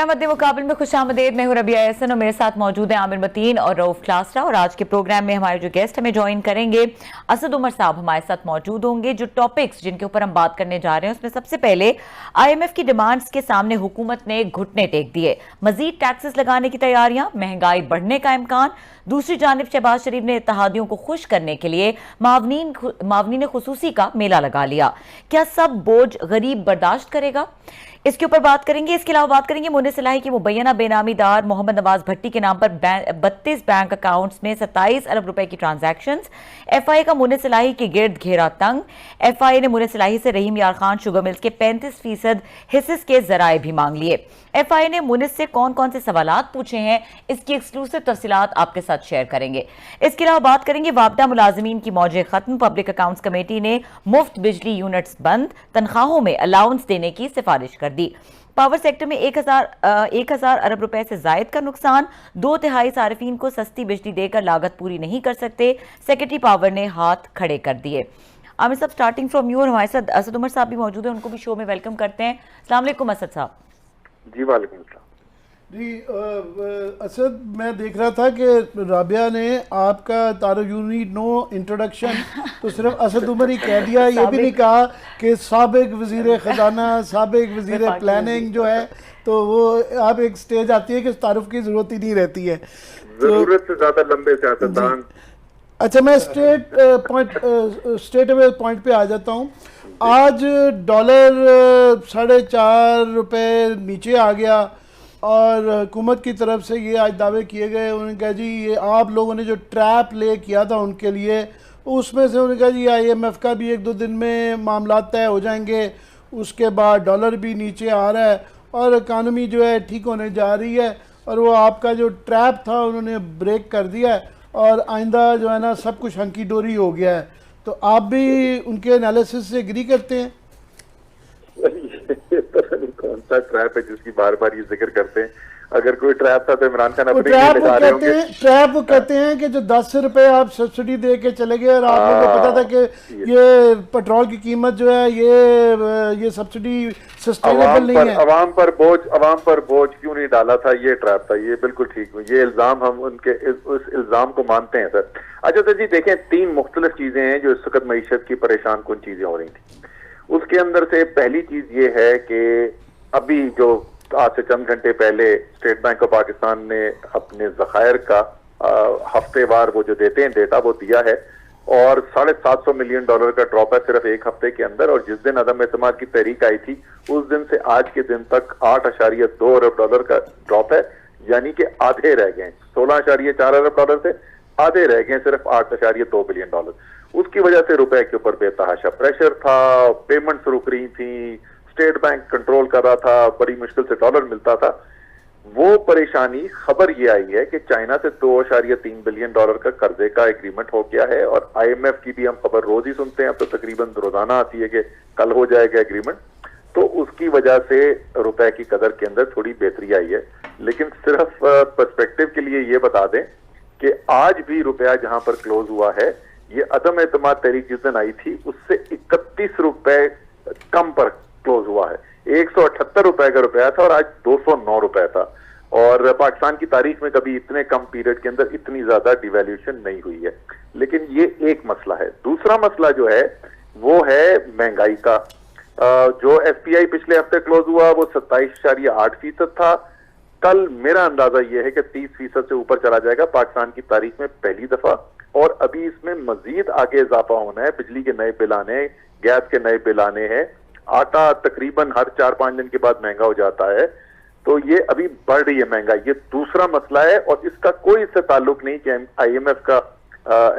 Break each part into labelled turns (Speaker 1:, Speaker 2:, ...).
Speaker 1: Programme मद्दे मुकाबले में खुशामदीद। मैं हूं रबिया एहसन और मेरे साथ मौजूद हैं आमिर मतीन और रऊफ क्लासरा। और आज के प्रोग्राम में हमारे जो गेस्ट हमें ज्वाइन करेंगे असद उमर साहब हमारे साथ मौजूद होंगे। जो टॉपिक्स जिनके ऊपर हम बात करने जा रहे हैं उसमें सबसे पहले IMF की डिमांड्स के सामने हुकूमत ने घुटने टेक दिए, मजीद टैक्सेस लगाने की तैयारियां, महंगाई बढ़ने का इम्कान। दूसरी जानिब शहबाज शरीफ ने इत्तेहादियों को खुश करने के लिए मावनीन खुसूसी का मेला लगा लिया। क्या सब बोझ गरीब बर्दाश्त करेगा? इसके ऊपर बात करेंगे। इसके अलावा बात करेंगे मुनिस इलाही की मुबैना बेनामीदार मोहम्मद नवाज भट्टी के नाम पर 32 बैंक अकाउंट्स में 27 अरब रुपए की ट्रांजैक्शंस। FI का मुनिस इलाही के गिर्द घेरा तंग। FI ने मुनिस इलाही से रहीम यार खान शुगर मिल्स के 35% हिस्से के जराए भी मांग लिए। FI ने मुनिस से कौन कौन से सवालात पूछे हैं, इसकी एक्सक्लूसिव तफसीलात आपके साथ शेयर करेंगे। इसके अलावा बात करेंगे वापडा मुलाजिमीन की मौजें खत्म, पब्लिक अकाउंट्स कमेटी ने मुफ्त बिजली यूनिट्स बंद, तनख्वाहों में अलाउंस देने की सिफारिश कर दी। पावर सेक्टर में 1000 अरब रुपए से जायद का नुकसान, 2/3 सार्फिन को सस्ती बिजली देकर लागत पूरी नहीं कर सकते, सेक्रेटरी पावर ने हाथ खड़े कर दिए। आमिर साहब, स्टार्टिंग फ्रॉम यू। और हमारे साथ असद उमर साहब भी मौजूद हैं, उनको भी शो में वेलकम करते हैं। अस्सलाम वालेकुम असद साहब।
Speaker 2: जी वालेकुम सलाम।
Speaker 3: जी असद, मैं देख रहा था कि राबिया ने आपका तारुफ यू नीड नो इंट्रोडक्शन तो सिर्फ असद उमर ही कह दिया, ये भी नहीं कहा कि साबिक वजीर खजाना, साबिक वजीर प्लानिंग जो है, तो वो आप एक स्टेज आती है कि तारुफ की जरूरत ही नहीं रहती है,
Speaker 2: जरूरत से ज्यादा लंबे सियासतदान।
Speaker 3: अच्छा, मैं स्ट्रेट अवे पॉइंट पे आ जाता हूँ। आज डॉलर 4.5 रुपए नीचे आ गया और हुकूमत की तरफ से ये आज दावे किए गए, उन्होंने कहा जी ये आप लोगों ने जो ट्रैप ले किया था उनके लिए, उसमें से उन्होंने कहा जी IMF का भी 1-2 दिन में मामला तय हो जाएंगे, उसके बाद डॉलर भी नीचे आ रहा है और इकानमी जो है ठीक होने जा रही है, और वो आपका जो ट्रैप था उन्होंने ब्रेक कर दिया है और आइंदा जो है ना सब कुछ हंकी डोरी हो गया है। तो आप भी उनके एनालिसिस से एग्री करते हैं?
Speaker 2: कौन सा ट्रैप है जिसकी बार बार ये जिक्र करते हैं? अगर कोई ट्रैप था तो इमरान खान अपने
Speaker 3: ट्रैप वो कहते हैं कि जो 10 रुपए आप सब्सिडी दे के चले गए और आप लोगों को पता था कि ये पेट्रोल की कीमत जो है ये सब्सिडी सस्टेनेबल नहीं है।
Speaker 2: अवाम पर बोझ क्यों नहीं डाला था, ये ट्रैप था। ये बिल्कुल ठीक है, ये इल्जाम हम उनके उस इल्जाम को मानते हैं सर। अच्छा तो जी देखें, 3 मुख्तलिफ चीजें हैं जो इस वक्त मईशत की परेशान कुन चीजें हो रही थी। उसके अंदर से पहली चीज ये है कि अभी जो आज से चंद घंटे पहले स्टेट बैंक ऑफ पाकिस्तान ने अपने जखायर का हफ्तेवार वो जो देते हैं डेटा वो दिया है, और $750 मिलियन का ड्रॉप है सिर्फ एक हफ्ते के अंदर। और जिस दिन अदम एतमाद की तहरीक आई थी उस दिन से आज के दिन तक $8.2 अरब का ड्रॉप है, यानी कि आधे रह गए। $16.4 अरब से आधे रह गए, सिर्फ $8.2 बिलियन। उसकी वजह से रुपए के ऊपर बेतहाशा प्रेशर था, पेमेंट्स रुक रही थी, स्टेट बैंक कंट्रोल कर रहा था, बड़ी मुश्किल से डॉलर मिलता था। वो परेशानी, खबर ये आई है कि चाइना से $2.3 बिलियन का कर्जे का एग्रीमेंट हो गया है, और IMF की भी हम खबर रोज ही सुनते हैं, अब तो तकरीबन रोजाना आती है कि कल हो जाएगा एग्रीमेंट। तो उसकी वजह से रुपए की कदर के अंदर थोड़ी बेहतरी आई है। लेकिन सिर्फ पर्सपेक्टिव के लिए ये बता दें कि आज भी रुपया जहां पर क्लोज हुआ है, ये अदम एतमाद तहरीक जिस दिन आई थी उससे 31 रुपए कम पर क्लोज हुआ है। 178 रुपए का रुपया था और आज 209 रुपए था। और पाकिस्तान की तारीख में कभी इतने कम पीरियड के अंदर इतनी ज्यादा डिवैल्यूएशन नहीं हुई है। लेकिन ये एक मसला है। दूसरा मसला जो है वो है महंगाई का। जो SPI पिछले हफ्ते क्लोज हुआ वो 27.8% था। कल मेरा अंदाजा यह है कि 30% से ऊपर चला जाएगा पाकिस्तान की तारीख में पहली दफा। और अभी इसमें मजीद आगे इजाफा होना है, बिजली के नए बिल आने, गैस के नए बिल आने हैं, आटा तकरीबन हर 4-5 दिन के बाद महंगा हो जाता है। तो ये अभी बढ़ रही है महंगाई, ये दूसरा मसला है। और इसका कोई इससे ताल्लुक नहीं कि IMF का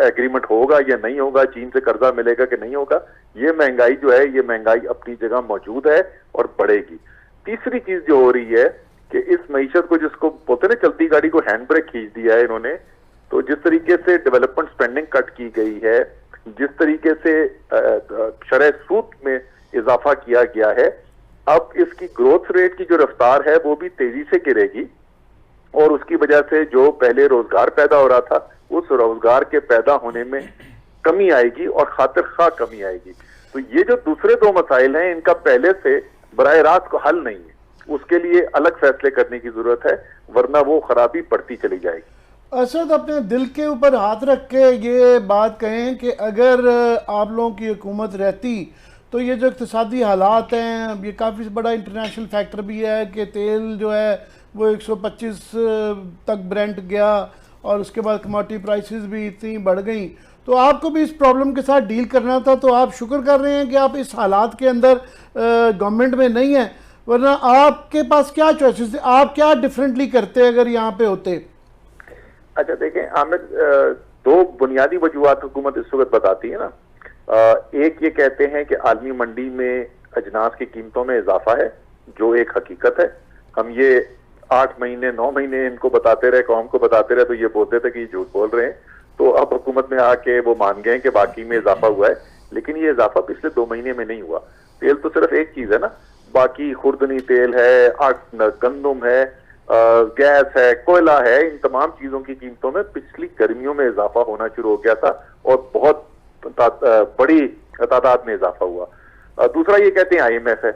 Speaker 2: एग्रीमेंट होगा या नहीं होगा, चीन से कर्जा मिलेगा कि नहीं होगा। ये महंगाई जो है, ये महंगाई अपनी जगह मौजूद है और बढ़ेगी। तीसरी चीज जो हो रही है कि इस मईशत को, जिसको बोलते ना चलती गाड़ी को हैंड ब्रेक खींच दिया है इन्होंने, तो जिस तरीके से डेवलपमेंट स्पेंडिंग कट की गई है, जिस तरीके से शरह सूद में इजाफा किया गया है, अब इसकी ग्रोथ रेट की जो रफ्तार है वो भी तेजी से गिरेगी। और उसकी वजह से जो पहले रोजगार पैदा हो रहा था उस रोजगार के पैदा होने में कमी आएगी और खातिर खा कमी आएगी। तो ये जो दूसरे 2 मसाइल हैं, इनका पहले से बराह रास्त को हल नहीं है। उसके लिए अलग फैसले करने की जरूरत है, वरना वो खराबी बढ़ती चली जाएगी।
Speaker 3: असद, अपने दिल के ऊपर हाथ रख के ये बात कहें कि अगर आप लोगों की हुकूमत रहती तो ये जो इक़्तिसादी हालात हैं, ये काफ़ी बड़ा इंटरनेशनल फैक्टर भी है कि तेल जो है वो 125 तक ब्रेंट गया और उसके बाद कमोडिटी प्राइसेस भी इतनी बढ़ गई, तो आपको भी इस प्रॉब्लम के साथ डील करना था। तो आप शुक्र कर रहे हैं कि आप इस हालात के अंदर गवर्नमेंट में नहीं हैं, वरना आपके पास क्या चॉइसेस थे, आप क्या डिफरेंटली करते अगर यहाँ पे होते?
Speaker 2: अच्छा देखें आमिर, दो बुनियादी वजूहात हुकूमत इस वक्त बताती है ना। एक ये कहते हैं कि आलमी मंडी में अजनास की कीमतों में इजाफा है, जो एक हकीकत है। हम ये 8 महीने 9 महीने इनको बताते रहे, कौम को बताते रहे, तो ये बोलते थे कि ये झूठ बोल रहे हैं। तो अब हुकूमत में आके वो मान गए कि बाकी में इजाफा हुआ है, लेकिन ये इजाफा पिछले 2 महीने में नहीं हुआ। तेल तो सिर्फ एक चीज है ना, बाकी खुर्दनी तेल है, गंदम है, गैस है, कोयला है, इन तमाम चीजों की कीमतों में पिछली गर्मियों में इजाफा होना शुरू हो गया था और बहुत बड़ी तादाद में इजाफा हुआ। दूसरा ये कहते हैं IMF है,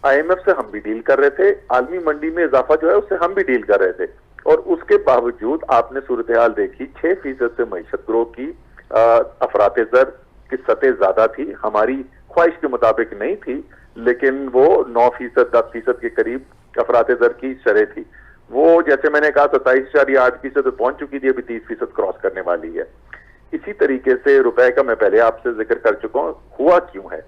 Speaker 2: IMF से हम भी डील कर रहे थे, आलमी मंडी में इजाफा जो है उससे हम भी डील कर रहे थे, और उसके बावजूद आपने सूरत हाल देखी, 6% से मईशत ग्रोथ की, अफराते ज़र की सतह ज्यादा थी, हमारी ख्वाहिश के मुताबिक नहीं थी, लेकिन वो 9%, 10% के करीब अफराते ज़र की शरह थी। वो जैसे मैंने कहा 27.8% पहुंच चुकी थी, अभी 30% क्रॉस करने वाली है। इसी तरीके से रुपए का मैं पहले आपसे जिक्र कर चुका हूं, हुआ क्यों है।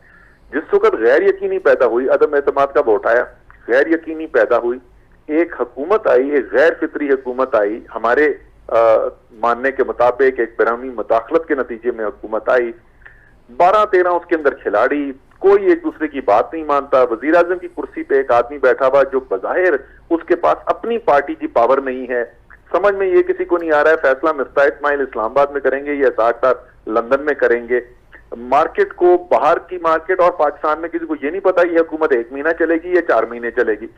Speaker 2: जिस वक्त गैर यकीनी पैदा हुई, अदम एतमाद का वोट आया, गैर यकीनी पैदा हुई, एक हुकूमत आई, एक गैर फितरी हुकूमत आई, हमारे मानने के मुताबिक एक बैरूनी मुदाखलत के नतीजे में हुकूमत आई, 12-13 उसके अंदर खिलाड़ी, कोई एक दूसरे की बात नहीं मानता। वजीर आजम की कुर्सी पे एक आदमी बैठा हुआ जो बजाहिर उसके पास अपनी पार्टी की पावर नहीं है, समझ में ये किसी को नहीं आ रहा है फैसला मिफ्ताह इस्माइल इस्लामाबाद में करेंगे या साख्तार लंदन में करेंगे। मार्केट को, बाहर की मार्केट और पाकिस्तान में किसी को ये नहीं पता ये हुकूमत 1 महीना चलेगी या 4 महीने चलेगी।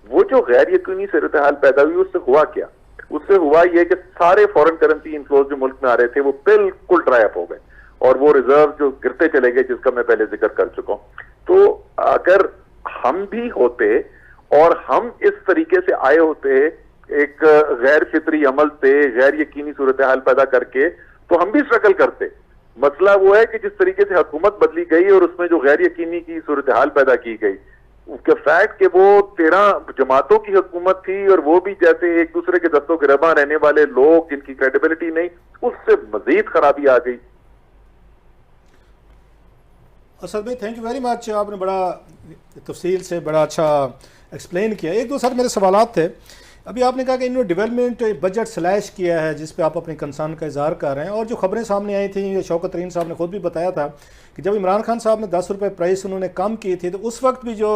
Speaker 2: वो जो गैर यकीनी सूरत हाल पैदा हुई, उससे हुआ क्या? उससे हुआ ये कि सारे फॉरेन करेंसी इनफ्लोज जो मुल्क में आ रहे थे वो बिल्कुल ड्राई अप हो गए और वो रिजर्व जो गिरते चले गए, जिसका मैं पहले जिक्र कर चुका हूं। तो अगर हम भी होते और हम इस तरीके से आए होते एक गैर फितरी अमल से गैर यकीनी सूरत हाल पैदा करके, तो हम भी स्ट्रगल करते। मसला वो है कि जिस तरीके से हुकूमत बदली गई और उसमें जो गैर यकीनी की सूरत हाल पैदा की गई, उसके फैक्ट कि वो 13 जमातों की हुकूमत थी और वो भी जैसे एक दूसरे के दस्तों गिरबां रहने वाले लोग जिनकी क्रेडिबिलिटी नहीं, उससे मजीद खराबी आ गई।
Speaker 4: असद भाई, थैंक यू वेरी मच, आपने बड़ा तफसील से बड़ा अच्छा एक्सप्लेन किया। एक दो सर मेरे सवालात थे। अभी आपने कहा कि इन्होंने डेवलपमेंट बजट स्लैश किया है, जिस पे आप अपने कंसर्न का इजहार कर रहे हैं, और जो खबरें सामने आई थी, शौकत तरीन साहब ने खुद भी बताया था कि जब इमरान खान साहब ने 10 रुपये प्राइस उन्होंने कम की थी, तो उस वक्त भी जो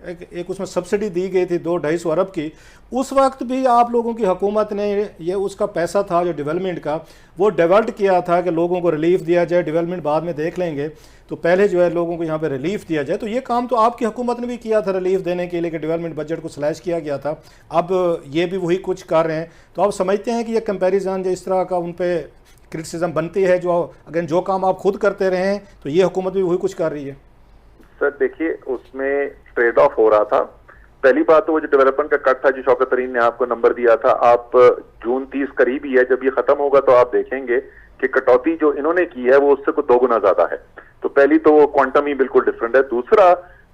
Speaker 4: एक उसमें सब्सिडी दी गई थी 2-250 अरब की, उस वक्त भी आप लोगों की हुकूमत ने ये उसका पैसा था जो डेवलपमेंट का, वो डाइवर्ट किया था कि लोगों को रिलीफ दिया जाए, डेवलपमेंट बाद में देख लेंगे, तो पहले जो है लोगों को यहाँ पे रिलीफ दिया जाए। तो ये काम तो आपकी हुकूमत ने भी किया था रिलीफ देने के लिए कि डेवलपमेंट बजट को स्लैश किया गया था। अब ये भी वही कुछ कर रहे हैं, तो आप समझते हैं कि ये कंपैरिजन जो इस तरह का उन पर क्रिटिसिज्म बनती है, जो अगर जो काम आप खुद करते रहे हैं तो ये हुकूमत भी वही कुछ कर रही है?
Speaker 2: सर देखिए, उसमें ट्रेड ऑफ हो रहा था। पहली बात तो वो जो डेवलपमेंट का कट था, जो शौकत तरीन ने आपको नंबर दिया था, आप जून 30 करीब ही है, जब ये खत्म होगा तो आप देखेंगे कि कटौती जो इन्होंने की है वो उससे कुछ 2 गुना ज्यादा है। तो पहली तो वो क्वांटम ही बिल्कुल डिफरेंट है। दूसरा,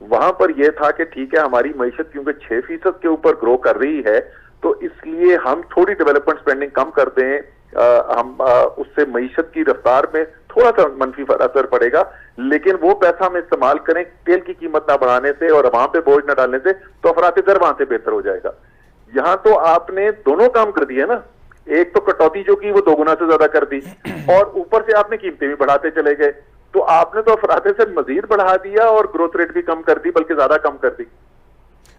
Speaker 2: वहां पर यह था कि ठीक है हमारी मईशत क्योंकि 6% के ऊपर ग्रो कर रही है, तो इसलिए हम थोड़ी डेवलपमेंट स्पेंडिंग कम कर दें, उससे मईशत की रफ्तार में थोड़ा सा मनफी असर पड़ेगा, लेकिन वो पैसा हम इस्तेमाल करें तेल की कीमत ना बढ़ाने से और वहां पे बोझ ना डालने से, तो अफराते दर वहां से बेहतर हो जाएगा। यहाँ तो आपने दोनों काम कर दिए ना, एक तो कटौती जो की वो 2 गुना से ज्यादा कर दी और ऊपर से आपने कीमतें भी बढ़ाते चले गए, तो आपने तो अफराते से मजीद बढ़ा दिया और ग्रोथ रेट भी कम कर दी, बल्कि ज्यादा कम कर दी।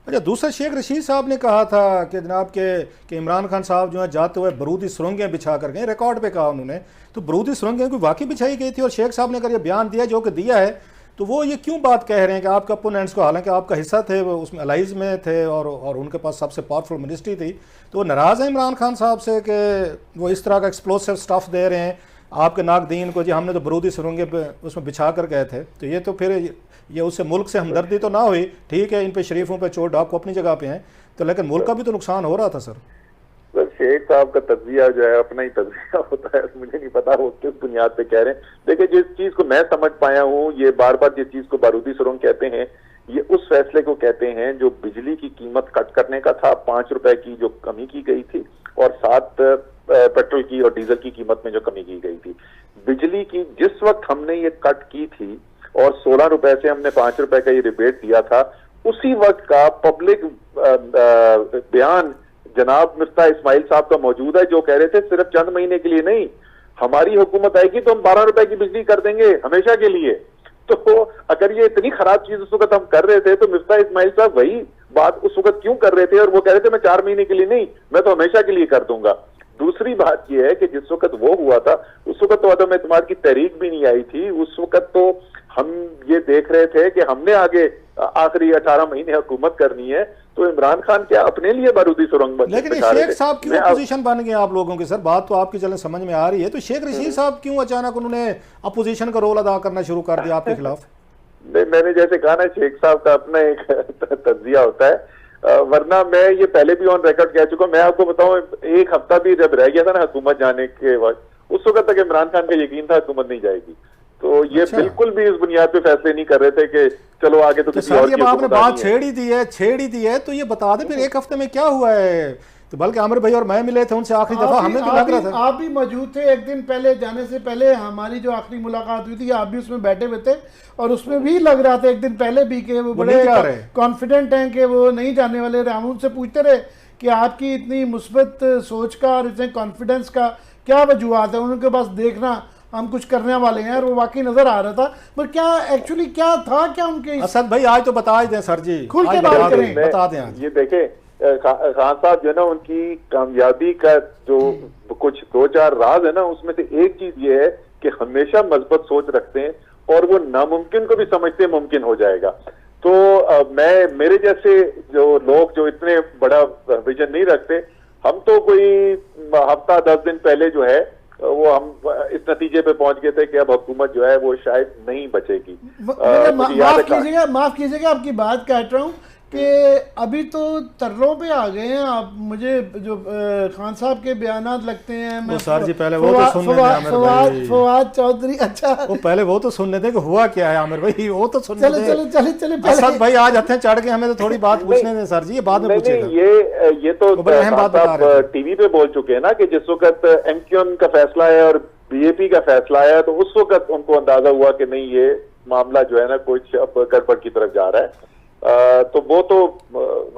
Speaker 4: अच्छा, दूसरा शेख रशीद साहब ने कहा था कि जनाब के इमरान खान साहब जो है जाते हुए बरूदी सुरंगें बिछा कर गए, रिकॉर्ड पे कहा उन्होंने, तो बरूदी सुरंगें कोई वाकई बिछाई गई थी? और शेख साहब ने अगर ये बयान दिया जो कि दिया है, तो वो ये क्यों बात कह रहे हैं कि आपके अपोनेंट्स को, हालांकि आपका हिस्सा थे, वो उसमें अलाइज में थे और उनके पास सबसे पावरफुल मिनिस्ट्री थी, तो वो नाराज़ है इमरान खान साहब से कि वो इस तरह का एक्सप्लोसिव स्टफ दे रहे हैं आपके नाकदीन को जी हमने तो बरूदी सुरंगे पे उसमें बिछा कर गए थे, तो ये तो फिर ये उससे मुल्क से हमदर्दी तो ना हुई। ठीक है, इन पे शरीफों पे चोट डाकू अपनी जगह पे हैं, तो लेकिन मुल्क का भी तो नुकसान हो रहा था सर।
Speaker 2: शेख साहब का तज्जिया जो है अपना ही तज्जिया होता है, मुझे नहीं पता वो किस बुनियाद पे कह रहे हैं। देखिए जिस चीज को मैं समझ पाया हूँ, ये बार बार जिस चीज को बारूदी सुरंग कहते हैं, ये उस फैसले को कहते हैं जो बिजली की कीमत कट करने का था, 5 रुपए की जो कमी की गई थी और 7 पेट्रोल की और डीजल की कीमत में जो कमी की गई थी। बिजली की जिस वक्त हमने ये कट की थी और 16 रुपए से हमने 5 रुपए का ये रिबेट दिया था, उसी वक्त का पब्लिक बयान जनाब मिफ्ता इस्माइल साहब का मौजूद है, जो कह रहे थे सिर्फ चंद महीने के लिए नहीं, हमारी हुकूमत आएगी तो हम 12 रुपए की बिजली कर देंगे हमेशा के लिए। तो अगर ये इतनी खराब चीज उस वक्त हम कर रहे थे, तो मिफ्ता इस्माइल साहब वही बात उस वक्त क्यों कर रहे थे? और वो कह रहे थे मैं 4 महीने के लिए नहीं, मैं तो हमेशा के लिए कर दूंगा। दूसरी बात यह है कि जिस वक्त वो हुआ था, उस वक्त तो अदम एतमाद की तहरीक भी नहीं आई थी। उस वक्त तो हम ये देख रहे थे कि हमने आगे आखिरी 18 महीने हुकूमत करनी है, तो इमरान खान क्या अपने लिए बारूदी सुरंग बन?
Speaker 4: लेकिन शेख साहब क्यों अपोजिशन बन गए आप लोगों की? सर बात तो आपकी चलें समझ में आ रही है, तो शेख रशीद साहब क्यों अचानक उन्होंने अपोजिशन का रोल अदा करना शुरू कर दिया आपके खिलाफ?
Speaker 2: मैंने जैसे कहा ना, शेख साहब का अपना एक तज्जिया होता है, वरना मैं ये पहले भी ऑन रिकॉर्ड कह चुका हूं। मैं आपको बताऊं, एक हफ्ता भी जब रह गया था ना हुकूमत जाने के वक्त, उस वक्त तक इमरान खान का यकीन था हुकूमत नहीं जाएगी। तो ये बिल्कुल भी इस बुनियाद पे फैसले नहीं कर रहे थे कि चलो आगे तो किसी और की
Speaker 4: आपने बात छेड़ ही दी है तो ये बता दें फिर एक हफ्ते में क्या हुआ है? तो बल्कि आमिर भाई और मैं मिले थे उनसे आखिरी दफा, हमें तो लग रहा था
Speaker 3: आप भी मौजूद थे एक दिन पहले, जाने से पहले हमारी जो आखिरी मुलाकात हुई थी, आप भी उसमें बैठे हुए थे और उसमें भी लग रहा था एक दिन पहले भी कि वो बड़े कॉन्फिडेंट हैं कि वो नहीं जाने वाले। हम उनसे पूछते रहे कि आपकी इतनी मुस्बत सोच का और इतने कॉन्फिडेंस का क्या वजूहत है? उनके पास देखना हम कुछ करने वाले हैं, और वो वाकई नजर आ रहा था। पर क्या एक्चुअली क्या था, क्या उनके?
Speaker 4: असद भाई आज तो बता ही दें सर जी,
Speaker 3: खुल के बात करें,
Speaker 4: बता दें।
Speaker 2: ये देखें खान साहब जो है ना, उनकी कामयाबी का जो कुछ 2-4 राज है ना, उसमें से एक चीज ये है कि हमेशा मजबूत सोच रखते हैं और वो नामुमकिन को भी समझते हैं मुमकिन हो जाएगा। तो मेरे जैसे जो लोग जो इतने बड़ा विजन नहीं रखते, हम तो कोई हफ्ता 10 दिन पहले जो है वो हम इस नतीजे पे पहुंच गए थे कि अब हुकूमत जो है वो शायद नहीं बचेगी।
Speaker 3: माफ कीजिएगा आपकी बात काट रहा हूँ कि अभी तो तरलों पे आ गए हैं आप। मुझे जो खान साहब के बयानात लगते हैं, मैं
Speaker 4: सर जी पहले वो तो सुनने थे
Speaker 3: फवाद चौधरी, अच्छा
Speaker 4: वो पहले वो तो सुनने थे कि हुआ क्या है आमिर भाई, वो तो सुनने थे।
Speaker 3: चले
Speaker 4: असद भाई आज हथें चढ़ के हमें तो थोड़ी बात पूछने दें सर जी, ये बाद में पूछेगा।
Speaker 2: ये तो आप टीवी पे बोल चुके हैं ना कि जिस वक्त MQM का फैसला है और BAP का फैसला है, तो उस वक्त उनको अंदाजा हुआ कि नहीं ये मामला जो है ना कुछ अब गड़बड़ की तरफ जा रहा है। तो वो तो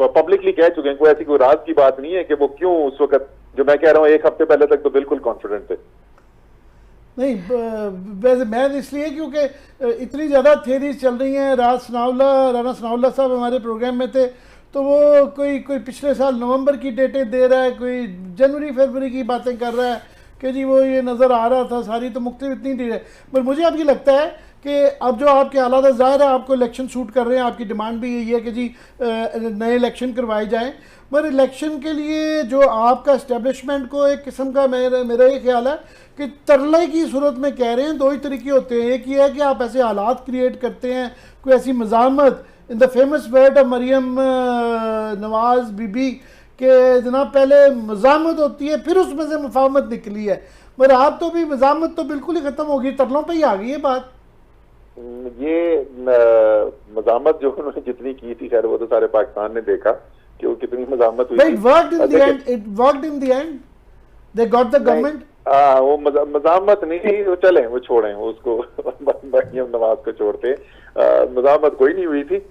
Speaker 2: पब्लिकली कह चुके हैं, कोई ऐसी कोई राज की बात नहीं है कि वो क्यों उस वक्त, जो मैं कह रहा हूँ एक हफ्ते पहले तक तो बिल्कुल कॉन्फिडेंट थे।
Speaker 3: नहीं वैसे मैं इसलिए क्योंकि इतनी ज़्यादा थियरीज चल रही हैं। राना सनाउल्लाह साहब हमारे प्रोग्राम में थे, तो वो कोई पिछले साल नवंबर की डेटें दे रहा है, कोई जनवरी फरवरी की बातें कर रहा है कि जी वो ये नज़र आ रहा था, सारी तो मुख्तलिफ इतनी दी है। पर मुझे अब ये लगता है कि अब जो आपके हालात है, ज़ाहिर है आपको इलेक्शन शूट कर रहे हैं, आपकी डिमांड भी यही है कि जी नए इलेक्शन करवाए जाएं। पर इलेक्शन के लिए जो आपका इस्टेब्लिशमेंट को एक किस्म का मेरा ये ख्याल है कि तरले की सूरत में कह रहे हैं, 2 ही तरीके होते हैं। एक ये है कि आप ऐसे हालात क्रिएट करते हैं, कोई ऐसी मज़ामत, in the famous word of Maryam Nawaz बीबी के जनाब पहले मज़ामत होती है फिर उसमें से मुफाहमत निकली है। मगर आप तो भी मज़ामत तो बिल्कुल ही ख़त्म होगी, तरलों पर ही आ गई है बात।
Speaker 2: ये मज़ामत जो उन्होंने जितनी की थी, खैर वो तो सारे पाकिस्तान ने देखा कि वो कितनी मज़ामत हुई।
Speaker 3: It worked in the end. They got the government.
Speaker 2: वो मज़ामत नहीं, वो चले वो छोड़ें उसको मरियम नवाज को छोड़ते, मज़ामत कोई नहीं हुई थी।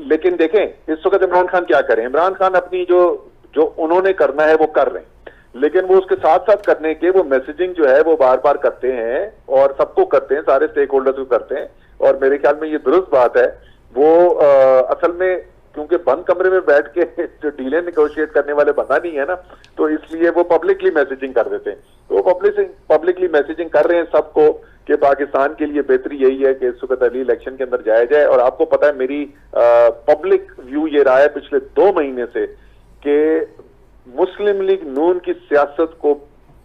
Speaker 2: लेकिन देखें इस वक्त इमरान खान क्या करें। इमरान खान अपनी जो उन्होंने करना है वो कर रहे हैं, लेकिन वो उसके साथ साथ करने के वो मैसेजिंग जो है वो बार बार करते हैं और सबको करते हैं, सारे स्टेक होल्डर्स को करते हैं। और मेरे ख्याल में ये दुरुस्त बात है। वो असल में क्योंकि बंद कमरे में बैठ के जो डीलें निगोशिएट करने वाले बंदा नहीं है ना, तो इसलिए वो पब्लिकली मैसेजिंग कर देते हैं। तो वो पब्लिकली मैसेजिंग कर रहे हैं सबको कि पाकिस्तान के लिए बेहतरी यही है कि इस वक्त अगली इलेक्शन के अंदर जाया जाए। और आपको पता है मेरी पब्लिक व्यू ये रहा है पिछले 2 महीने से कि मुस्लिम लीग नून की सियासत को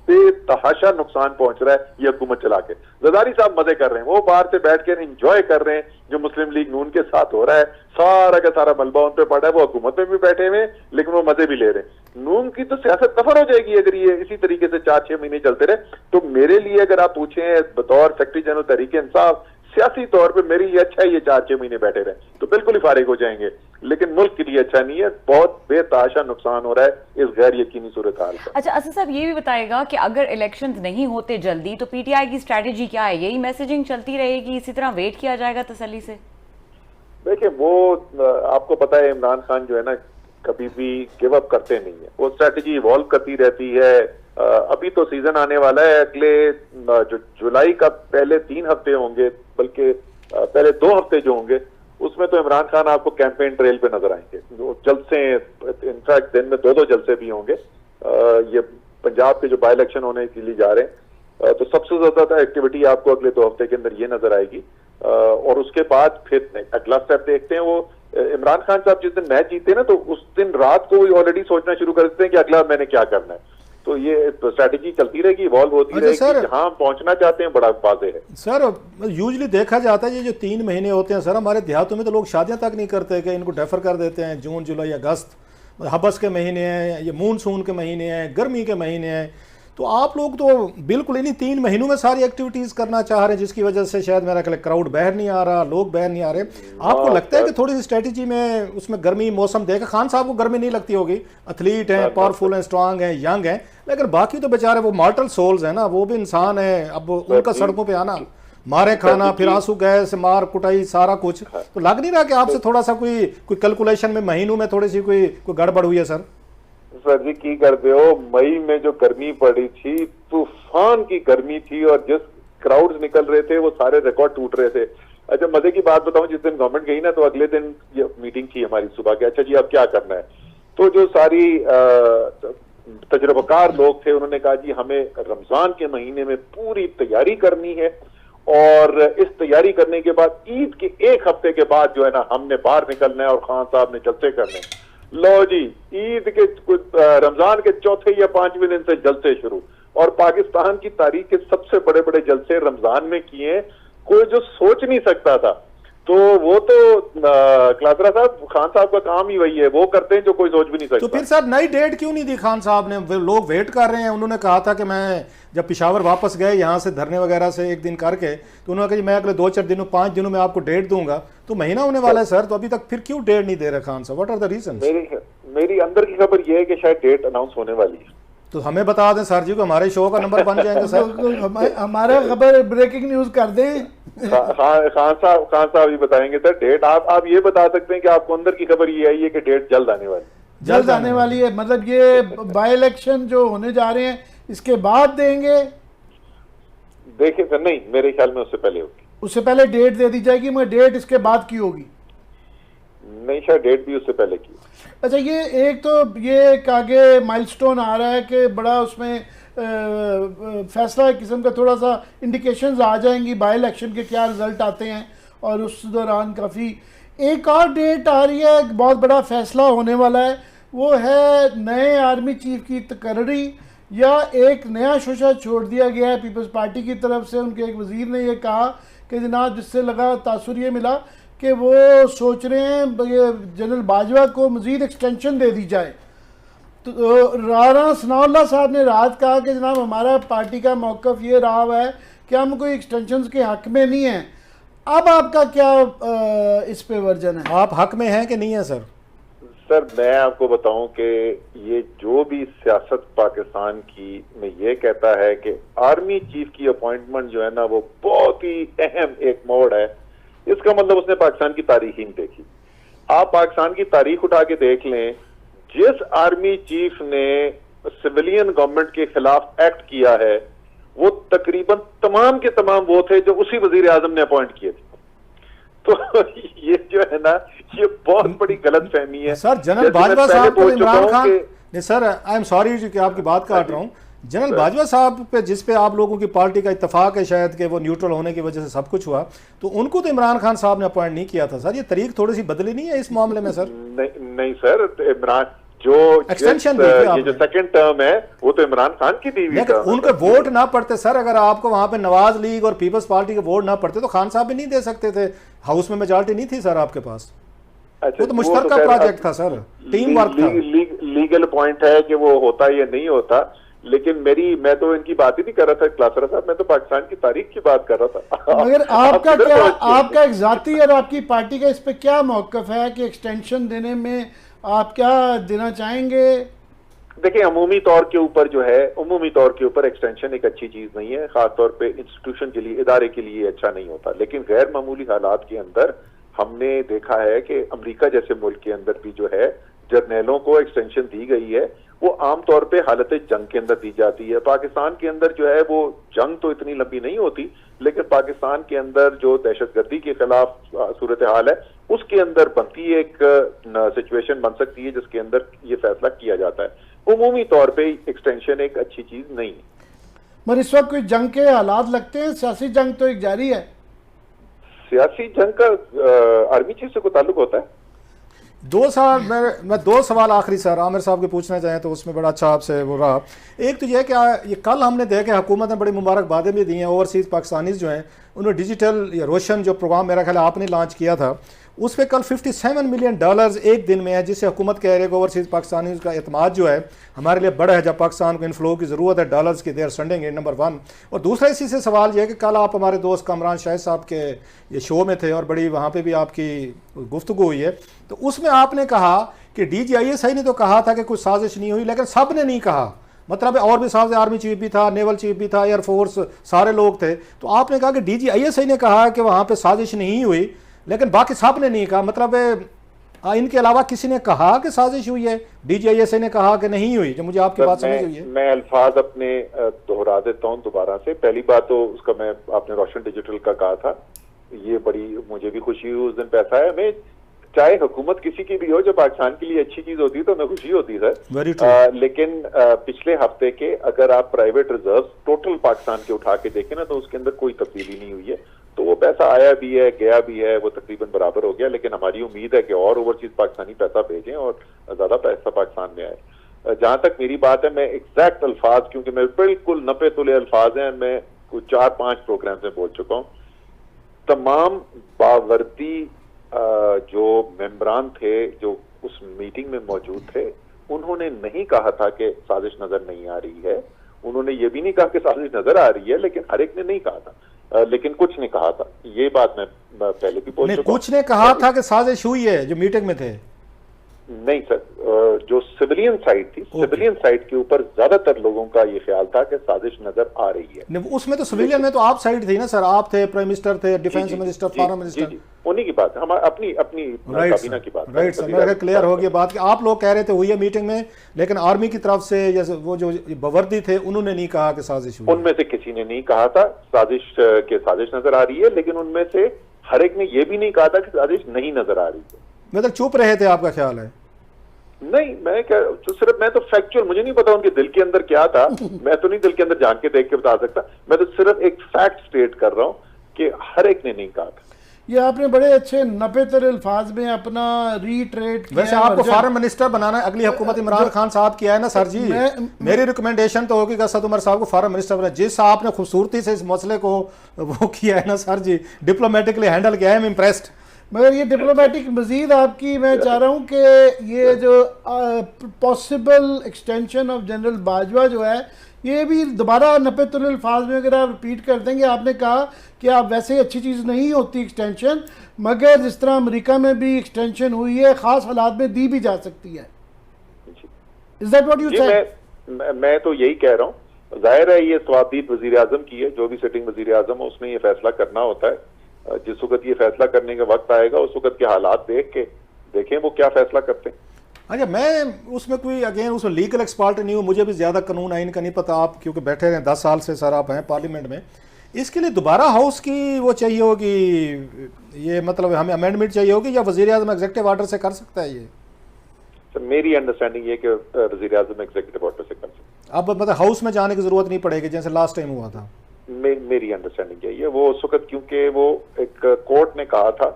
Speaker 2: बेतहाशा नुकसान पहुंच रहा है ये हुकूमत चला के। जरदारी साहब मजे कर रहे हैं, वो बाहर से बैठ कर एंजॉय कर रहे हैं जो मुस्लिम लीग नून के साथ हो रहा है, सारा का सारा मलबा उन पे पड़ा है, वो हुकूमत में भी बैठे हुए लेकिन वो मजे भी ले रहे हैं। नून की तो सियासत तफर हो जाएगी अगर ये इसी तरीके से 4-6 महीने चलते रहे। तो मेरे लिए अगर आप पूछें बतौर सेक्रेटरी जनरल तहरीक इंसाफ, सियासी तौर पे मेरे लिए अच्छा है ये 4-6 महीने बैठे रहे तो बिल्कुल ही फारिग हो जाएंगे, लेकिन मुल्क के लिए अच्छा नहीं है। बहुत बेतहाशा नुकसान हो रहा है इस गैर यकीनी सूरत हाल का।
Speaker 1: अच्छा असद साहब, ये भी बताएगा कि अगर इलेक्शंस नहीं होते जल्दी तो पीटीआई की स्ट्रेटेजी क्या है? यही मैसेजिंग चलती रहेगी, इसी तरह वेट किया जाएगा तसल्ली से?
Speaker 2: देखिए वो आपको पता है इमरान खान जो है ना कभी भी गिव अप करते नहीं है, वो स्ट्रेटेजी इवॉल्व करती रहती है। अभी तो सीजन आने वाला है, अगले जो जुलाई का पहले 3 हफ्ते होंगे, बल्कि पहले 2 हफ्ते जो होंगे उसमें तो इमरान खान आपको कैंपेन ट्रेल पे नजर आएंगे। जलसे, इनफैक्ट दिन में 2-2 जलसे भी होंगे। ये पंजाब के जो बाई इलेक्शन होने के लिए जा रहे हैं तो सबसे ज्यादा एक्टिविटी आपको अगले 2 हफ्ते के अंदर ये नजर आएगी। और उसके बाद फिर अगला स्टेप देखते हैं। वो इमरान खान साहब जिस दिन मैच जीते ना तो उस दिन रात को ऑलरेडी सोचना शुरू कर देते हैं कि अगला मैंने क्या करना है। तो ये स्ट्रैटेजी चलती रहेगी, इवॉल्व होती रहेगी। जहां पहुंचना चाहते हैं बड़ा वाज़ेह है
Speaker 4: सर। यूजली देखा जाता है ये जो 3 महीने होते हैं सर, हमारे देहातों में तो लोग शादियां तक नहीं करते कि इनको डेफर कर देते हैं। जून, जुलाई, अगस्त हबस के महीने हैं, ये मानसून के महीने हैं, गर्मी के महीने हैं। तो आप लोग तो बिल्कुल इन्हीं 3 महीनों में सारी एक्टिविटीज करना चाह रहे हैं, जिसकी वजह से शायद मेरा ख्याल क्राउड बाहर नहीं आ रहा, लोग बाहर नहीं आ रहे। आपको लगता है कि थोड़ी सी स्ट्रेटेजी में उसमें गर्मी मौसम देखा? खान साहब को गर्मी नहीं लगती होगी, एथलीट हैं, पावरफुल हैं, स्ट्रांग हैं, यंग हैं, लेकिन बाकी तो बेचारे वो मॉर्टल सोल्स हैं ना, वो भी इंसान है। अब उनका सड़कों पे आना, मारे खाना, फिर आंसू गैस, मार कुटाई, सारा कुछ, तो लग नहीं रहा कि आपसे थोड़ा सा कोई कैलकुलेशन में महीनों में थोड़ी सी कोई गड़बड़ हुई है सर?
Speaker 2: सर जी की करते हो, मई में जो गर्मी पड़ी थी, तूफान की गर्मी थी, और जिस क्राउड्स निकल रहे थे वो सारे रिकॉर्ड टूट रहे थे। अच्छा मजे की बात बताऊं, जिस दिन गवर्नमेंट गई ना तो अगले दिन ये मीटिंग थी हमारी सुबह के, अच्छा जी अब क्या करना है। तो जो सारी तजुर्बाकार लोग थे उन्होंने कहा जी हमें रमजान के महीने में पूरी तैयारी करनी है, और इस तैयारी करने के बाद ईद के 1 हफ्ते के बाद जो है ना हमने बाहर निकलना है और खान साहब ने जलसे करने। लो जी, ईद के रमजान के 4थे या 5वें दिन से जलसे शुरू, और पाकिस्तान की तारीख के सबसे बड़े बड़े जलसे रमजान में किए, कोई जो सोच नहीं सकता था। तो वो तो क्लातरा साहब, खान साहब का काम ही वही है, वो करते हैं जो कोई सोच भी नहीं सकता।
Speaker 4: तो फिर सर नई डेट क्यों नहीं दी खान साहब ने? लोग वेट कर रहे हैं। उन्होंने कहा था कि मैं जब पेशावर वापस गए यहाँ से धरने वगैरह से 1 दिन करके, तो उन्होंने कहा मैं अगले 2-4 दिनों 5 दिनों में आपको डेट दूंगा। तो महीना होने वाला है सर, तो अभी तक फिर क्यों डेट नहीं दे रहे खान साहब? What are the reason?
Speaker 2: मेरी अंदर की खबर यह है कि शायद डेट अनाउंस होने वाली है।
Speaker 4: तो हमें बता दें सर जी को, हमारे शो का नंबर बन जाएंगे सर।
Speaker 3: हमारा खबर ब्रेकिंग न्यूज कर दें।
Speaker 2: खान साहब ही बताएंगे सर डेट। आप ये बता सकते हैं कि आपको अंदर की खबर ये आई है कि डेट जल्द आने वाली,
Speaker 3: जल्द आने वाली है? मतलब ये बाई इलेक्शन जो होने जा रहे हैं इसके बाद देंगे?
Speaker 2: देखिए सर, नहीं मेरे ख्याल में उससे पहले होगी।
Speaker 3: उससे पहले डेट दे दी जाएगी, मगर डेट इसके बाद की होगी?
Speaker 2: नहीं, शायद डेट भी उससे पहले की।
Speaker 3: अच्छा, ये एक तो ये एक आगे माइलस्टोन आ रहा है कि बड़ा उसमें फैसला किस्म का थोड़ा सा इंडिकेशंस आ जाएंगी बाई इलेक्शन के क्या रिजल्ट आते हैं, और उस दौरान काफ़ी एक और डेट आ रही है, एक बहुत बड़ा फैसला होने वाला है। वो है नए आर्मी चीफ की तकर्री, या एक नया शोशा छोड़ दिया गया है पीपल्स पार्टी की तरफ से। उनके एक वजीर ने यह कहा कि जनाब, जिससे लगा तासुर ये मिला कि वो सोच रहे हैं जनरल बाजवा को मज़ीद एक्सटेंशन दे दी जाए। तो राणा सनाउल्लाह साहब ने रात कहा कि जनाब हमारा पार्टी का मौक़िफ़ ये रहा हुआ है कि हम कोई एक्सटेंशन के हक़ में नहीं हैं। अब आपका क्या इस पे वर्जन है? आप हक़ में हैं कि नहीं है सर?
Speaker 2: सर मैं आपको बताऊं कि ये जो भी सियासत पाकिस्तान की में ये कहता है कि आर्मी चीफ की अपॉइंटमेंट जो है ना वो बहुत ही अहम एक मोड़ है, इसका मतलब उसने पाकिस्तान की तारीख ही नहीं देखी। आप पाकिस्तान की तारीख उठा के देख लें, जिस आर्मी चीफ ने सिविलियन गवर्नमेंट के खिलाफ एक्ट किया है वो तकरीबन तमाम के तमाम वो थे जो उसी वजीर आजम ने अपॉइंट किए थे। तो ये जो है ना ये बहुत बड़ी गलत फहमी है
Speaker 4: सर। जनरल बाजवा साहब को इमरान खान नहीं सर, आई एम सॉरी कि आपकी बात काट रहा हूँ। जनरल बाजवा साहब पे जिस पे आप लोगों की पार्टी का इत्तेफाक है शायद कि वो न्यूट्रल होने की वजह से सब कुछ हुआ, तो उनको तो इमरान खान साहब ने अपॉइंट नहीं किया था सर। ये तरीक थोड़ी सी बदली नहीं है इस मामले में सर?
Speaker 2: नहीं सर, इमरान जो
Speaker 4: एक्सटेंशन
Speaker 2: ये जो सेकंड टर्म है वो तो इमरान खान की दी हुई
Speaker 4: लेकिन
Speaker 2: टर्म है।
Speaker 4: उनके वोट ना पड़ते सर, अगर आपको वहां पे नवाज लीग और पीपल्स पार्टी के वोट ना पड़ते तो खान साहब भी नहीं दे सकते थे, हाउस में मेजॉरिटी नहीं थी सर आपके पास।
Speaker 2: अच्छा,
Speaker 4: वो तो मुश्तरका प्रोजेक्ट था सर, टीम वर्क था।
Speaker 2: लीगल पॉइंट है कि वो होता या नहीं होता, लेकिन मैं तो इनकी बात ही नहीं कर रहा था क्लासरा साहब, मैं तो पाकिस्तान की तारीख की बात कर रहा था।
Speaker 3: मगर आपका
Speaker 2: आप किधर
Speaker 3: क्या,
Speaker 2: पहुंच गए?
Speaker 3: आपका एक जाती और आपकी पार्टी का इस पे क्या मौकफ है कि एक्सटेंशन देने में आप क्या देना चाहेंगे?
Speaker 2: देखिए, अमूमी तौर के ऊपर जो है, अमूमी तौर के ऊपर एक्सटेंशन एक अच्छी चीज नहीं है, खासतौर पे इंस्टीट्यूशन के लिए, इदारे के लिए अच्छा नहीं होता। लेकिन गैर मामूली हालात के अंदर हमने देखा है कि अमेरिका जैसे मुल्क के अंदर भी जो है जर्नैलों को एक्सटेंशन दी गई है, वो आमतौर पे हालत जंग के अंदर दी जाती है। पाकिस्तान के अंदर जो है वो जंग तो इतनी लंबी नहीं होती, लेकिन पाकिस्तान के अंदर जो दहशतगर्दी के खिलाफ सूरत हाल है उसके अंदर बनती एक सिचुएशन बन सकती है जिसके अंदर ये फैसला किया जाता है। उमूमी तौर पे एक्सटेंशन एक अच्छी चीज नहीं है।
Speaker 3: मगर इस वक्त कोई जंग के हालात लगते हैं? सियासी जंग तो एक जारी है।
Speaker 2: सियासी जंग का आर्मी चीफ से कोई ताल्लुक होता है?
Speaker 4: 2 साल मैं 2 सवाल आखिरी सर आमिर साहब के पूछना चाहें तो उसमें बड़ा अच्छा आपसे वो रहा। एक तो यह कि ये कल हमने देखा हुकूमत ने बड़ी मुबारकबादें भी दी हैं, ओवरसीज़ पाकिस्तानीज़ जो हैं उन्होंने डिजिटल या रोशन जो प्रोग्राम मेरा ख्याल आपने लॉन्च किया था उस पर कल $57 मिलियन एक दिन में है, जिससे हुकूमत कह रही है कि ओवरसीज़ पाकिस्तानी का एतमाद जो है हमारे लिए बड़ा है। जब पाकिस्तान को इनफ्लो की ज़रूरत है डॉलर्स की, देर सेंडिंग इट, नंबर 1। और दूसरा इसी से सवाल यह है कि कल आप हमारे दोस्त कामरान शाहिद साहब के ये शो में थे और बड़ी वहाँ पे भी आपकी गुफ्तगू हुई है, तो उसमें आपने कहा कि DGISI ने तो कहा था कि कुछ साजिश नहीं हुई, लेकिन सब ने नहीं कहा। मतलब और भी साहब, आर्मी चीफ भी था, नेवल चीफ भी था, एयरफोर्स, सारे लोग थे। तो आपने कहा कि DGISI ने कहा कि वहाँ पे साजिश नहीं हुई, लेकिन बाकी साहब ने नहीं कहा। मतलब इनके अलावा किसी ने कहा कि साजिश हुई है? DGISI ने कहा कि नहीं हुई? जो मुझे आपकी बात समझ हुई है।
Speaker 2: मैं अल्फाज अपने दोहरा देता हूँ दोबारा से। पहली बात तो उसका मैं आपने रोशन डिजिटल का कहा था, ये बड़ी मुझे भी खुशी हुई उस दिन पैसा है। मैं चाहे हुकूमत किसी की भी हो, जो पाकिस्तान के लिए अच्छी चीज होती है तो हमें खुशी होती है सर। लेकिन पिछले हफ्ते के अगर आप प्राइवेट रिजर्व टोटल पाकिस्तान के उठा के देखें ना तो उसके अंदर कोई तब्दीली नहीं हुई है। तो वो पैसा आया भी है, गया भी है, वो तकरीबन बराबर हो गया। लेकिन हमारी उम्मीद है कि और ओवरसीज पाकिस्तानी पैसा भेजें और ज्यादा पैसा पाकिस्तान में आए। जहां तक मेरी बात है, मैं एग्जैक्ट अल्फाज, क्योंकि मैं बिल्कुल नपे तुले अल्फाज हैं, मैं कुछ 4-5 प्रोग्राम में बोल चुका हूँ। तमाम बावर्दी जो मेंबरान थे जो उस मीटिंग में मौजूद थे, उन्होंने नहीं कहा था कि साजिश नजर नहीं आ रही है। उन्होंने ये भी नहीं कहा कि साजिश नजर आ रही है, लेकिन हर एक ने नहीं कहा था। लेकिन कुछ ने कहा था, ये बात मैं पहले भी बोल चुका हूं।
Speaker 4: कुछ ने कहा था कि साजिश हुई है जो मीटिंग में थे।
Speaker 2: नहीं सर, जो सिविलियन साइड थी, सिविलियन साइड के ऊपर ज्यादातर लोगों का ये ख्याल था कि साजिश नजर आ रही है।
Speaker 4: उसमें तो सिविलियन में तो आप साइड थी ना सर, आप थे, प्राइम मिनिस्टर थे, डिफेंस मिनिस्टर, फॉरेन मिनिस्टर,
Speaker 2: उन्हीं की बात है, हमारी अपनी काबीना की बात।
Speaker 4: राइट सर, मेरा क्लियर हो गया बात कि आप लोग कह रहे थे हुई है मीटिंग में, लेकिन आर्मी की तरफ से जैसे वो जो बवर्दी थे उन्होंने नहीं कहा कि साजिश हुई।
Speaker 2: उनमें से किसी ने नहीं कहा था साजिश नजर आ रही है, लेकिन उनमें से हर एक ने यह भी नहीं कहा था कि साजिश नहीं नजर आ रही है।
Speaker 4: मतलब चुप रहे थे, आपका ख्याल है?
Speaker 2: नहीं, मैं क्या मैं तो फैक्चुअल, मुझे नहीं पता उनके दिल के अंदर क्या था। मैं तो नहीं दिल के अंदर जान के देख के बता सकता, मैं तो सिर्फ एक फैक्ट स्टेट कर रहा हूं कि हर एक ने नहीं कहा था।
Speaker 3: ये आपने बड़े अच्छे नपे तेरे अल्फाज में अपना रीट्रेट किया।
Speaker 4: वैसे आपको फॉरेन मिनिस्टर बनाना है, अगली हुकूमत इमरान खान साहब की है ना सर जी। मेरी रिकमेंडेशन तो होगी कि असद उमर साहब को फॉरेन मिनिस्टर बनाए। जिस आपने खूबसूरती से इस मसले को वो किया है ना सर जी, डिप्लोमेटिकली हैंडल किया है, आई एम इम्प्रेस्ड।
Speaker 3: मगर ये डिप्लोमेटिक मजीद आपकी, मैं चाह रहा हूँ कि ये जो possible extension of general Bajwa जो है, ये भी दोबारा नपे तुले अल्फाज में अगर आप रिपीट कर देंगे। आपने कहा कि आप वैसे ही अच्छी चीज़ नहीं होती एक्सटेंशन, मगर जिस तरह अमेरिका में भी एक्सटेंशन हुई है, ख़ास हालात में दी भी जा सकती है। Is that what you said?
Speaker 2: मैं तो यही कह रहा हूँ। जाहिर है ये सवाबदीद वजीर आजम की है, जो भी सिटिंग वजीर आजम है उसने ये फैसला करना होता है। जिस वक्त ये फैसला करने का वक्त आएगा उस वक्त के हालात देख के देखें वो क्या फैसला करते हैं।
Speaker 4: अच्छा, मैं उसमें कोई अगेन उसमें लीगल एक्सपर्ट नहीं हूँ, मुझे भी ज़्यादा कानून आइन का नहीं पता। आप क्योंकि बैठे हैं 10 साल से सर आप हैं पार्लियामेंट में, इसके लिए दोबारा हाउस की वो चाहिए होगी, ये मतलब हमें अमेंडमेंट चाहिए होगी, या वज़ीर आज़म एग्जीक्यूटिव ऑर्डर से कर सकता है ये?
Speaker 2: सर मेरी अंडरस्टैंडिंग ये कि वज़ीर आज़म एग्जीक्यूटिव ऑर्डर से कर सकता है।
Speaker 4: अब मतलब हाउस में जाने की जरूरत नहीं पड़ेगी जैसे लास्ट टाइम हुआ था।
Speaker 2: मेरी अंडरस्टैंडिंग यही है। वो उस वक्त क्योंकि वो एक कोर्ट ने कहा था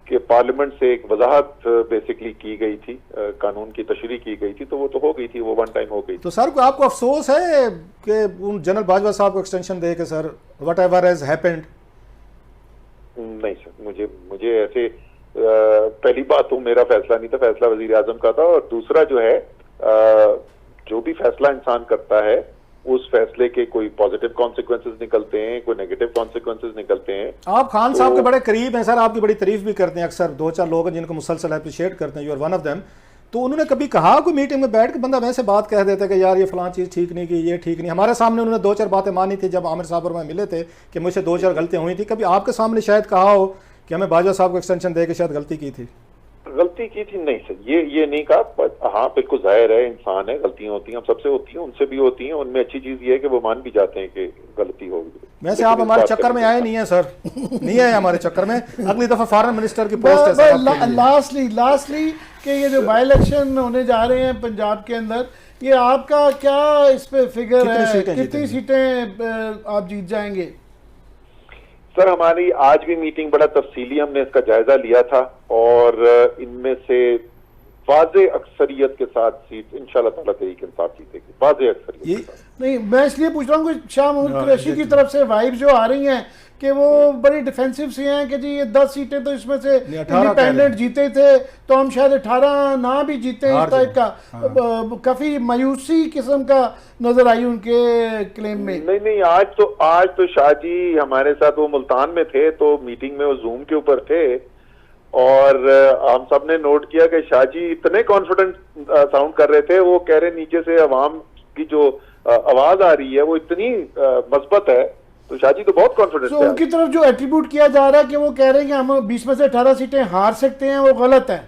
Speaker 2: कि पार्लियामेंट से एक वजाहत बेसिकली की गई थी, कानून की तशरीह की गई थी, तो वो तो हो गई थी, वो वन टाइम हो गई थी।
Speaker 4: तो सर आपको अफसोस है कि उन जनरल बाजवा साहब को एक्सटेंशन दे के sir what ever has happened?
Speaker 2: नहीं सर, मुझे ऐसे पहली बात तो मेरा फैसला नहीं था, फैसला वजीर आजम का था, और दूसरा जो है जो भी फैसला इंसान करता है उस फैसले के कोई पॉजिटिव कॉन्सिक्वेंसेस निकलते हैं, कोई नेगेटिव कॉन्सिक्वेंसेस निकलते हैं।
Speaker 4: आप खान साहब के बड़े करीब हैं सर, आपकी बड़ी तारीफ भी करते हैं अक्सर, 2-4 लोग हैं जिनको मुसलसल अप्रिशिएट करते हैं, you are one of them. तो उन्होंने कभी कहा कोई मीटिंग में बैठ के बंदा वैसे बात कह देता है कि यार ये फलां चीज़ ठीक नहीं की, ये ठीक नहीं? हमारे सामने उन्होंने 2-4 बातें मानी थी जब आमिर साहब और मैं मिले थे कि मुझसे 2-4 गलतियाँ हुई थी। कभी आपके सामने शायद कहा हो कि हमें बाजवा साहब को एक्सटेंशन दे के शायद गलती की थी?
Speaker 2: गलती की थी? नहीं सर, ये नहीं कहा, पर हाँ बिल्कुल जाहिर है, इंसान है, गलतियां होती हैं, हम सबसे होती हैं, उनसे भी होती हैं। उनमें अच्छी चीज ये है कि वो मान भी जाते हैं कि गलती होगी।
Speaker 4: वैसे आप हमारे चक्कर में आए नहीं है सर, नहीं आए हमारे चक्कर में, अगली दफा फॉरेन मिनिस्टर की पोस्ट है सर।
Speaker 3: लास्टली कि ये जो बाई इलेक्शन होने जा रहे हैं पंजाब के अंदर, ये आपका क्या इस पे फिगर है, कितनी सीटें आप जीत जाएंगे?
Speaker 2: सर हमारी आज भी मीटिंग बड़ा तफसीली हमने इसका जायजा लिया था, और इनमें से वाज़े अक्सरियत के साथ सीट इंशाल्लाह ताला तहरीक इंसाफ जीतेगी, वाज़े अक्सरियत के साथ।
Speaker 3: नहीं, मैं इसलिए पूछ रहा हूँ कि शाह महमूद कुरैशी की तरफ से वाइब जो आ रही हैं कि वो बड़ी डिफेंसिव से हैं कि जी ये 10 सीटें तो इसमें से इंडिपेंडेंट जीते थे, तो हम शायद 18 ना भी जीते, इस टाइप का काफी मायूसी किस्म का नजर आई उनके क्लेम में।
Speaker 2: नहीं, आज तो शाह जी हमारे साथ, वो मुल्तान में थे, तो मीटिंग में वो जूम के ऊपर थे, और हम सब ने नोट किया कि शाह जी इतने कॉन्फिडेंट साउंड कर रहे थे, वो कह रहे नीचे से अवाम की जो आवाज आ रही है वो इतनी मस्बत है, तो शाह जी तो बहुत कॉन्फिडेंट है।
Speaker 3: उनकी तरफ जो एट्रीब्यूट किया जा रहा है कि वो कह रहे हैं कि हम 20 में से 18 सीटें हार सकते हैं, वो गलत है।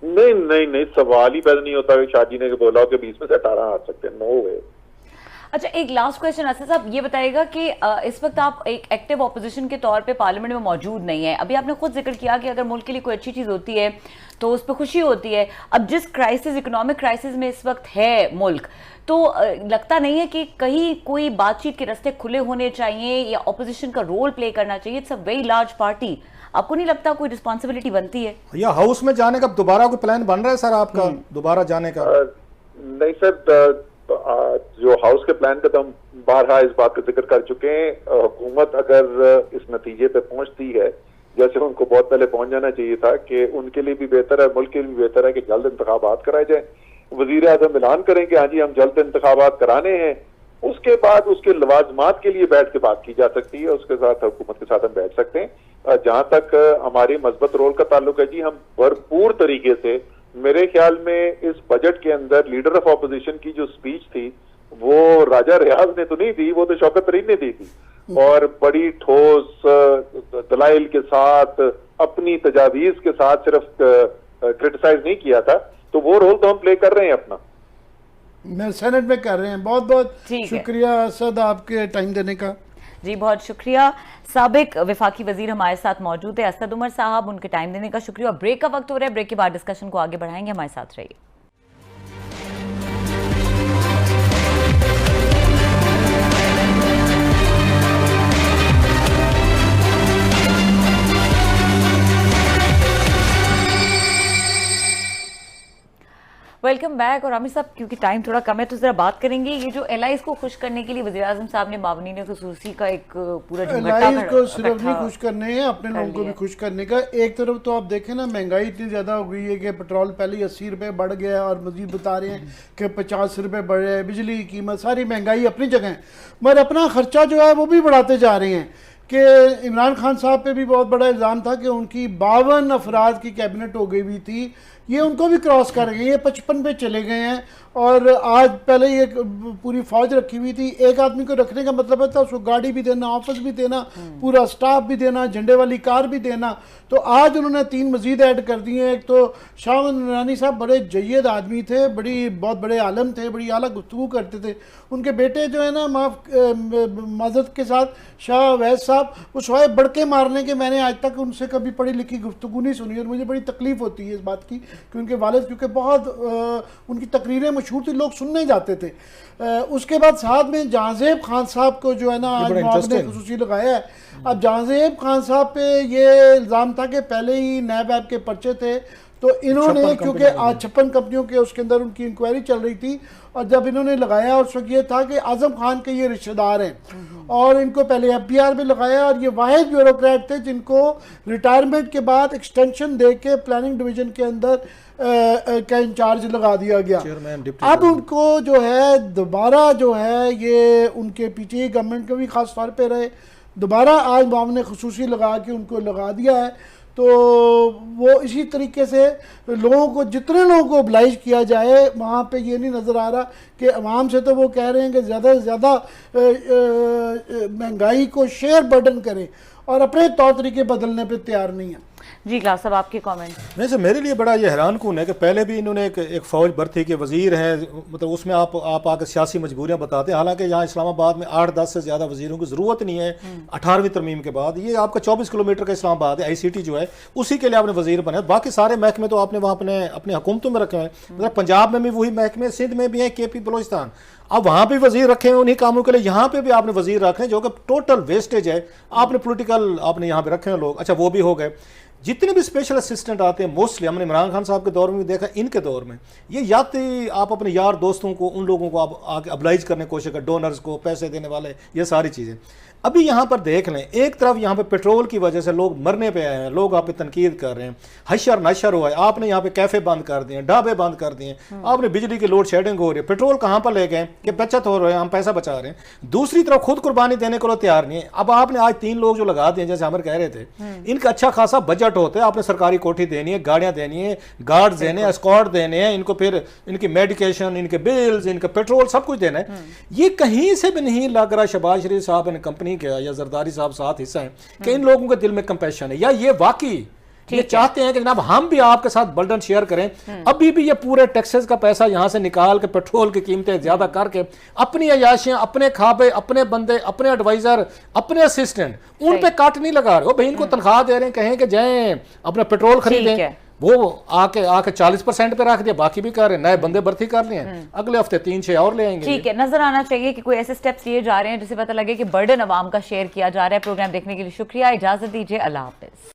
Speaker 2: नहीं, सवाल ही पैदा नहीं होता कि शाह जी ने बोला कि 20 में से 18 हार सकते हैं, नो वे।
Speaker 1: अच्छा, एक लास्ट क्वेश्चन असद साहब, ये बताइएगा कि इस वक्त आप एक एक्टिव ऑपोजिशन के तौर पे पार्लियामेंट में मौजूद नहीं है। अभी आपने खुद जिक्र किया कि अगर मुल्क के लिए कोई अच्छी चीज़ होती है तो उस पर खुशी होती है। अब जिस क्राइसिस, इकोनॉमिक क्राइसिस में इस वक्त है मुल्क, तो लगता नहीं है कि कहीं कोई बातचीत के रास्ते खुले होने चाहिए या ऑपोजिशन का रोल प्ले करना चाहिए? It's a very large party, आपको नहीं लगता कोई रिस्पॉन्सिबिलिटी बनती है?
Speaker 4: या हाउस में जाने का दोबारा कोई प्लान बन रहा है सर आपका, दोबारा जाने का?
Speaker 2: नहीं सर, जो हाउस के प्लान का तो हम बारहा इस बात का जिक्र कर चुके हैं। हुकूमत अगर इस नतीजे पे पहुंचती है, जैसे उनको बहुत पहले पहुंच जाना चाहिए था, कि उनके लिए भी बेहतर है, मुल्क के लिए भी बेहतर है कि जल्द इंतखाबात कराए जाए। वजीर आजम ऐलान करें कि हाँ जी हम जल्द इंतखाबात कराने हैं, उसके बाद उसके लवाजमात के लिए बैठ के बात की जा सकती है, उसके साथ हुकूमत के साथ हम बैठ सकते हैं। जहां तक हमारे मजबूत रोल का ताल्लुक है जी, हम भरपूर तरीके से, मेरे ख्याल में इस बजट के अंदर लीडर ऑफ ऑपोजिशन की जो स्पीच थी वो राजा रियाज ने तो नहीं दी, वो तो शौकत तरीन ने दी थी, और बड़ी ठोस दलाइल के साथ, अपनी तजावीज के साथ सिर्फ क्रिटिसाइज नहीं किया था, तो वो रोल तो हम प्ले कर रहे हैं अपना।
Speaker 3: मैं सेनेट में कर रहे हैं। बहुत बहुत शुक्रिया असद आपके टाइम देने का।
Speaker 1: जी बहुत शुक्रिया। साबिक वफाकी वजीर हमारे साथ मौजूद है असद उमर साहब, उनके टाइम देने का शुक्रिया। और ब्रेक का वक्त हो रहा है, ब्रेक के बाद डिस्कशन को आगे बढ़ाएंगे, हमारे साथ रहिए। Welcome back. और आमिर साहब, क्योंकि टाइम थोड़ा कम है तो जरा बात करेंगे, ये जो एलाइज को खुश करने के लिए वज़ीर आज़म साहब ने मावनीन ख़ुसूसी का एक पूरा
Speaker 3: एलाइज को सिर्फ नहीं खुश करने हैं, अपने लोगों को भी खुश करने का। एक तरफ तो आप देखें ना, महंगाई इतनी ज़्यादा हो गई है कि पेट्रोल पहले ही 80 रुपये बढ़ गया है, और मजीद बता रहे हैं कि 50 रुपये बढ़ रहे हैं, बिजली की कीमत, सारी महंगाई अपनी जगह है, मगर अपना खर्चा जो है वो भी बढ़ाते जा रहे हैं। कि इमरान खान साहब पे भी बहुत बड़ा इल्ज़ाम था कि उनकी 52 अफराद की कैबिनेट हो गई हुई थी, ये उनको भी क्रॉस कर गए, ये 55 पे चले गए हैं। और आज पहले ये पूरी फौज रखी हुई थी, एक आदमी को रखने का मतलब था उसको गाड़ी भी देना, ऑफिस भी देना, पूरा स्टाफ भी देना, झंडे वाली कार भी देना। तो आज उन्होंने 3 मजीद ऐड कर दिए हैं। एक तो शाह नूरानी साहब बड़े जय्यद आदमी थे, बहुत बड़े आलम थे, बड़ी आला गुफ्तगू करते थे। उनके बेटे जो है ना, माजरत के साथ, शाह वैस साहब, वो शोएब बढ़ के मारने के, मैंने आज तक उनसे कभी पढ़ी लिखी गुफ्तगू नहीं सुनी, और मुझे बड़ी तकलीफ होती है इस बात की। कि उनके वालिद क्योंकि बहुत उनकी तकरीरें मशहूर थी, लोग सुनने जाते थे। उसके बाद साथ में जहांजेब खान साहब को जो है ना आज नवाब ने खुसूसी लगाया है। अब जहांजेब खान साहब पे ये इल्ज़ाम था कि पहले ही नैब ऐप के पर्चे थे, तो इन्होंने क्योंकि आज 56 कंपनियों के उसके अंदर उनकी इंक्वायरी चल रही थी, और जब इन्होंने लगाया उस वक्त ये था कि आजम खान के ये रिश्तेदार हैं और इनको पहले FBI में लगाया, और ये वाहिद ब्यूरोक्रेट थे जिनको रिटायरमेंट के बाद एक्सटेंशन दे के प्लानिंग डिवीजन के अंदर का इंचार्ज लगा दिया गया। अब उनको जो है दोबारा जो है ये उनके पीछे गवर्नमेंट के भी खास तौर पे रहे, दोबारा आज नवाब ने खुसूसी लगा के उनको लगा दिया है। तो वो इसी तरीके से लोगों को, जितने लोगों को ओबलाइज किया जाए, वहाँ पे ये नहीं नज़र आ रहा कि अवाम से तो वो कह रहे हैं कि ज़्यादा से ज़्यादा महंगाई को शेयर बर्डन करें और अपने तौर तरीके बदलने पे तैयार नहीं है।
Speaker 1: जी क्लास साहब, आपके कमेंट।
Speaker 4: नहीं सर, मेरे लिए बड़ा ये हैरान कौन है कि पहले भी इन्होंने एक फ़ौज भर्ती के वज़ीर हैं, मतलब उसमें आप आकर सियासी मजबूरियां बताते हैं, हालांकि यहाँ इस्लामाबाद में 8-10 से ज़्यादा वज़ीरों की ज़रूरत नहीं है 18वीं तरमीम के बाद। ये आपका 24 किलोमीटर का इस्लामाबाद है, ICT जो है उसी के लिए आपने वज़ीर बने, बाकी सारे महकमे तो आपने वहाँ अपने हुकूमतों में रखे हैं। मतलब पंजाब में भी वही महकमे, सिंध में भी हैं, KP बलोचिस्तान, अब वहाँ पे वज़ीर रखे हैं उन्हीं कामों के लिए, यहाँ पे भी आपने वज़ीर रखे हैं जो कि टोटल वेस्टेज है। आपने पॉलिटिकल आपने यहाँ पे रखे हैं लोग। अच्छा, वो भी हो गए। जितने भी स्पेशल असिस्टेंट आते हैं मोस्टली हमने इमरान खान साहब के दौर में भी देखा, इनके दौर में ये यात्री आप अपने यार दोस्तों को, उन लोगों को आप आके अब्लाइज करने की कोशिश कर, डोनर्स को, पैसे देने वाले, ये सारी चीज़ें। अभी यहाँ पर देख लें, एक तरफ यहाँ पे पेट्रोल की वजह से लोग मरने पे आए हैं, लोग आप पे तनकीद कर रहे हैं, हशर नशर हुआ है, आपने यहाँ पे कैफ़े बंद कर दिए, ढाबे बंद कर दिए, आपने बिजली की लोड शेडिंग हो रही है, पेट्रोल कहाँ पर ले गए कि बचत हो रहा है, हम पैसा बचा रहे हैं। दूसरी तरफ खुद कुर्बानी देने को तैयार नहीं है। अब आपने आज 3 लोग जो लगा दिए, जैसे आमिर कह रहे थे, इनका अच्छा खासा बजट होता है, आपने सरकारी कोठी देनी है, गाड़ियाँ देनी है, गार्ड्स देने, एस्कॉर्ट देने हैं, इनको फिर इनकी मेडिकेशन, इनके बिल्स, इनका पेट्रोल, सब कुछ देना है। ये कहीं से भी नहीं लग रहा शहबाज शरीफ साहब इन कंपनी के या जरदारी साहब साथ हिस्सा है कि इन लोगों के दिल में कंपैशन है, या ये वाकई ये चाहते हैं कि जनाब हम भी आपके साथ बर्डन शेयर करें। अभी भी ये पूरे टैक्सेस का पैसा यहां से निकाल के पेट्रोल की कीमतें ज्यादा करके अपनी अयाशियां, अपने खाबे, अपने बंदे, अपने एडवाइजर, अपने असिस्टेंट, उन पे काट नहीं लगा रहे हो भाई। इनको तनख्वाह दे रहे हैं, कहें कि जाएं अपना पेट्रोल खरीदें, वो आके 40% पे रख दिया, बाकी भी कर रहे हैं, नए बंदे भर्ती कर लिए हैं, अगले हफ्ते 3-6 और ले आएंगे।
Speaker 1: ठीक है, नजर आना चाहिए कि कोई ऐसे स्टेप्स लिए जा रहे हैं जिससे पता लगे कि बर्डन अवाम का शेयर किया जा रहा है। प्रोग्राम देखने के लिए शुक्रिया, इजाजत दीजिए, अल्लाह हाफिज।